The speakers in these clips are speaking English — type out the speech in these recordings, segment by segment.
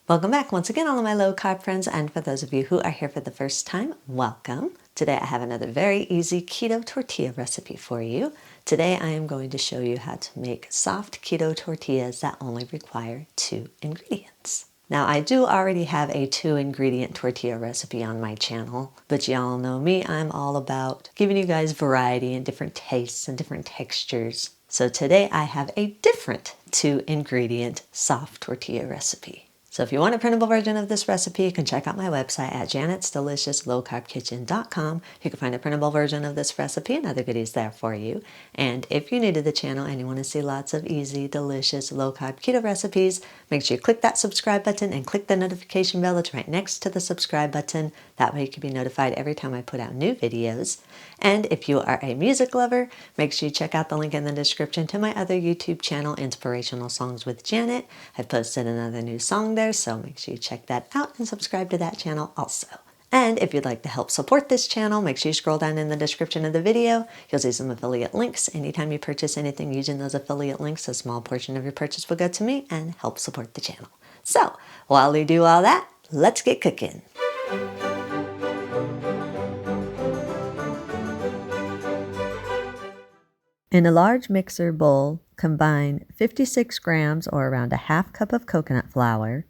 Welcome back once again, all of my low carb friends, and for those of you who are here for the first time, welcome. Today I have another very easy keto tortilla recipe for you. Today I am going to show you how to make soft keto tortillas that only require 2 ingredients. Now I do already have a 2-ingredient tortilla recipe on my channel, but y'all know me, I'm all about giving you guys variety and different tastes and different textures. So today I have a different 2-ingredient soft tortilla recipe. So if you want a printable version of this recipe, you can check out my website at janetsdeliciouslowcarbkitchen.com. You can find a printable version of this recipe and other goodies there for you. And if you're new to the channel and you want to see lots of easy, delicious, low-carb keto recipes, make sure you click that subscribe button and click the notification bell that's right next to the subscribe button. That way you can be notified every time I put out new videos. And if you are a music lover, make sure you check out the link in the description to my other YouTube channel, Inspirational Songs with Janet. I've posted another new song there, so make sure you check that out and subscribe to that channel also. And if you'd like to help support this channel, make sure you scroll down in the description of the video. You'll see some affiliate links. Anytime you purchase anything using those affiliate links, a small portion of your purchase will go to me and help support the channel. So while we do all that, let's get cooking. In a large mixer bowl, combine 56 grams or around a half cup of coconut flour,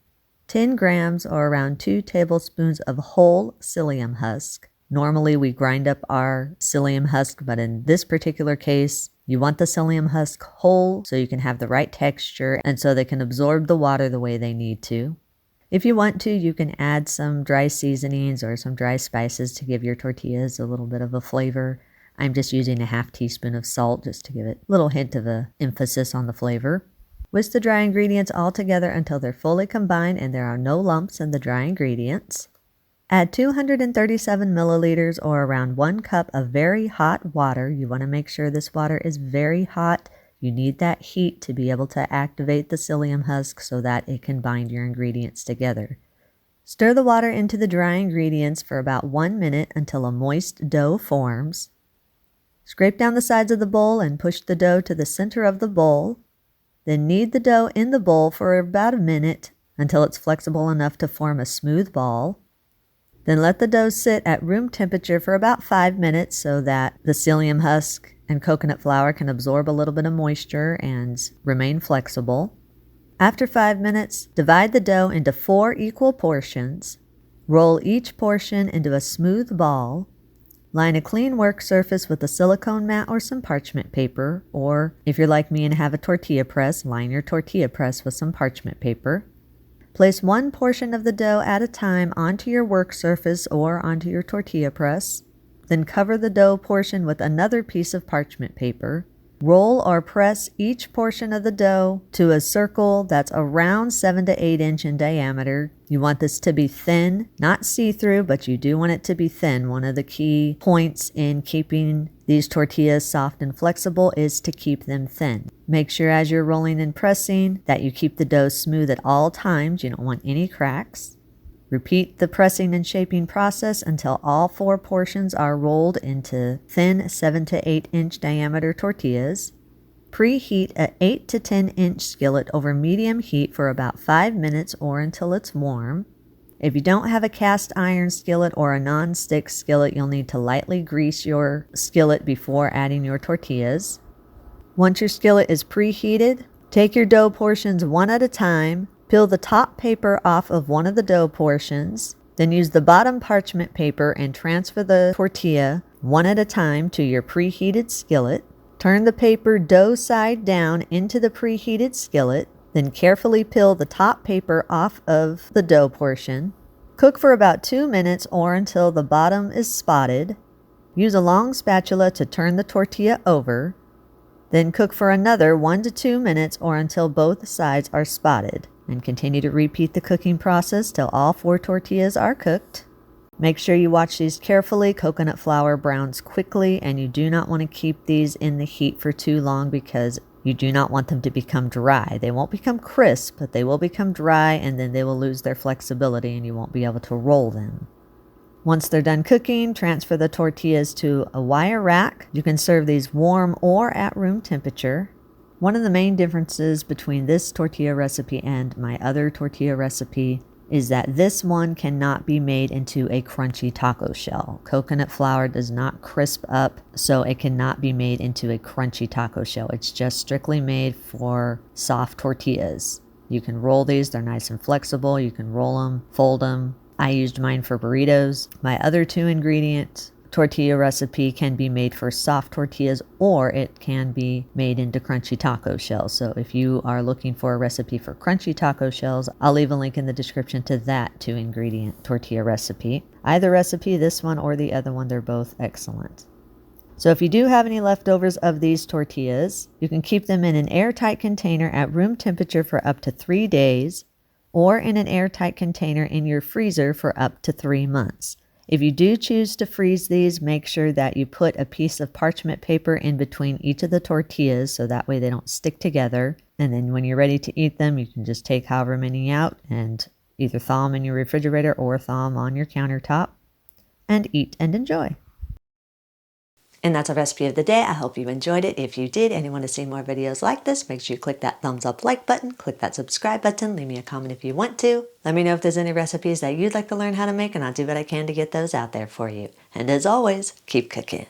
10 grams or around 2 tablespoons of whole psyllium husk. Normally we grind up our psyllium husk, but in this particular case, you want the psyllium husk whole so you can have the right texture and so they can absorb the water the way they need to. If you want to, you can add some dry seasonings or some dry spices to give your tortillas a little bit of a flavor. I'm just using a half teaspoon of salt just to give it a little hint of an emphasis on the flavor. Whisk the dry ingredients all together until they're fully combined and there are no lumps in the dry ingredients. Add 237 milliliters or around 1 cup of very hot water. You want to make sure this water is very hot. You need that heat to be able to activate the psyllium husk so that it can bind your ingredients together. Stir the water into the dry ingredients for about 1 minute until a moist dough forms. Scrape down the sides of the bowl and push the dough to the center of the bowl. Then knead the dough in the bowl for about a minute until it's flexible enough to form a smooth ball. Then let the dough sit at room temperature for about 5 minutes so that the psyllium husk and coconut flour can absorb a little bit of moisture and remain flexible. After 5 minutes, divide the dough into 4 equal portions. Roll each portion into a smooth ball. Line a clean work surface with a silicone mat or some parchment paper, or if you're like me and have a tortilla press, line your tortilla press with some parchment paper. Place 1 portion of the dough at a time onto your work surface or onto your tortilla press. Then cover the dough portion with another piece of parchment paper. Roll or press each portion of the dough to a circle that's around 7 to 8 inch in diameter. You want this to be thin, not see-through, but you do want it to be thin. One of the key points in keeping these tortillas soft and flexible is to keep them thin. Make sure as you're rolling and pressing that you keep the dough smooth at all times. You don't want any cracks. Repeat the pressing and shaping process until all 4 portions are rolled into thin 7 to 8 inch diameter tortillas. Preheat an 8 to 10 inch skillet over medium heat for about 5 minutes or until it's warm. If you don't have a cast iron skillet or a non-stick skillet, you'll need to lightly grease your skillet before adding your tortillas. Once your skillet is preheated, take your dough portions one at a time. Peel the top paper off of one of the dough portions, then use the bottom parchment paper and transfer the tortilla one at a time to your preheated skillet. Turn the paper dough side down into the preheated skillet, then carefully peel the top paper off of the dough portion. Cook for about 2 minutes or until the bottom is spotted. Use a long spatula to turn the tortilla over. Then cook for another 1 to 2 minutes or until both sides are spotted. And continue to repeat the cooking process till all 4 tortillas are cooked. Make sure you watch these carefully. Coconut flour browns quickly, and you do not want to keep these in the heat for too long because you do not want them to become dry. They won't become crisp, but they will become dry, and then they will lose their flexibility and you won't be able to roll them. Once they're done cooking, transfer the tortillas to a wire rack. You can serve these warm or at room temperature. One of the main differences between this tortilla recipe and my other tortilla recipe is that this one cannot be made into a crunchy taco shell. Coconut flour does not crisp up, so it cannot be made into a crunchy taco shell. It's just strictly made for soft tortillas. You can roll these, they're nice and flexible. You can roll them, fold them. I used mine for burritos. My other 2-ingredient tortilla recipe can be made for soft tortillas, or it can be made into crunchy taco shells. So if you are looking for a recipe for crunchy taco shells, I'll leave a link in the description to that 2-ingredient tortilla recipe. Either recipe, this one or the other one, they're both excellent. So if you do have any leftovers of these tortillas, you can keep them in an airtight container at room temperature for up to 3 days, or in an airtight container in your freezer for up to 3 months. If you do choose to freeze these, make sure that you put a piece of parchment paper in between each of the tortillas so that way they don't stick together. And then when you're ready to eat them, you can just take however many out and either thaw them in your refrigerator or thaw them on your countertop and eat and enjoy. And that's our recipe of the day. I hope you enjoyed it. If you did and you want to see more videos like this, make sure you click that thumbs up like button, click that subscribe button, leave me a comment if you want to. Let me know if there's any recipes that you'd like to learn how to make, and I'll do what I can to get those out there for you. And as always, keep cooking.